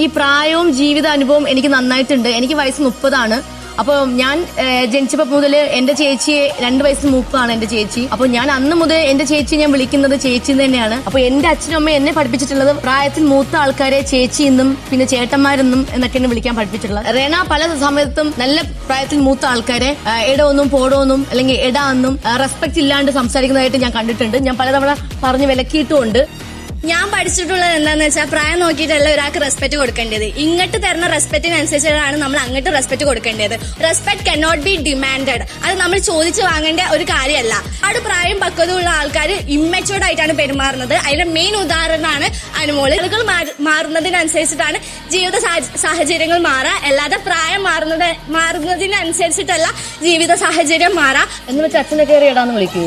ഈ പ്രായവും ജീവിത അനുഭവം എനിക്ക് നന്നായിട്ടുണ്ട്. എനിക്ക് വയസ്സ് 30. അപ്പൊ ഞാൻ ജനിച്ചപ്പോ മുതൽ എന്റെ ചേച്ചിയെ 2 വയസ്സ് മൂപ്പാണ് എന്റെ ചേച്ചി. അപ്പൊ ഞാൻ അന്ന് മുതൽ എന്റെ ചേച്ചി ഞാൻ വിളിക്കുന്നത് ചേച്ചി തന്നെയാണ്. അപ്പൊ എന്റെ അച്ഛനും അമ്മയും എന്നെ പഠിപ്പിച്ചിട്ടുള്ളത് പ്രായത്തിൽ മൂത്ത ആൾക്കാരെ ചേച്ചി എന്നും പിന്നെ ചേട്ടന്മാരെന്നും എന്നൊക്കെയാണ് വിളിക്കാൻ പഠിപ്പിച്ചിട്ടുള്ളത്. റേന പല സമയത്തും നല്ല പ്രായത്തിൽ മൂത്ത ആൾക്കാരെ എടോന്നും പോടോന്നും അല്ലെങ്കിൽ എടാ എന്നും റെസ്പെക്ട് ഇല്ലാണ്ട് സംസാരിക്കുന്നതായിട്ട് ഞാൻ കണ്ടിട്ടുണ്ട്. ഞാൻ പലതവണ പറഞ്ഞു വിലക്കിയിട്ടുമുണ്ട്. ഞാൻ പഠിച്ചിട്ടുള്ളത് എന്താന്ന് വെച്ചാൽ പ്രായം നോക്കിയിട്ടല്ല ഒരാൾക്ക് റെസ്പെക്ട് കൊടുക്കേണ്ടത്. ഇങ്ങോട്ട് തരുന്ന റെസ്പെക്റ്റിനനുസരിച്ചാണ് നമ്മൾ അങ്ങോട്ട് റെസ്പെക്ട് കൊടുക്കേണ്ടത്. Respect cannot be demanded. അത് നമ്മൾ ചോദിച്ചു വാങ്ങേണ്ട ഒരു കാര്യമല്ല. അവിടെ പ്രായം പക്വതയുള്ള ആൾക്കാർ ഇമ്മച്ചുവേർഡ് ആയിട്ടാണ് പെരുമാറുന്നത്. അതിന്റെ മെയിൻ ഉദാഹരണമാണ് അനുമോള്. ആളുകൾ മാറുന്നതിനനുസരിച്ചിട്ടാണ് ജീവിത സാഹചര്യങ്ങൾ മാറുക, അല്ലാതെ പ്രായം മാറുന്നതിനനുസരിച്ചിട്ടല്ല ജീവിത സാഹചര്യം മാറാ. എന്ന് വെച്ചാൽ അച്ഛനെ കയറി ഇടാന്ന് വിളിക്കൂ.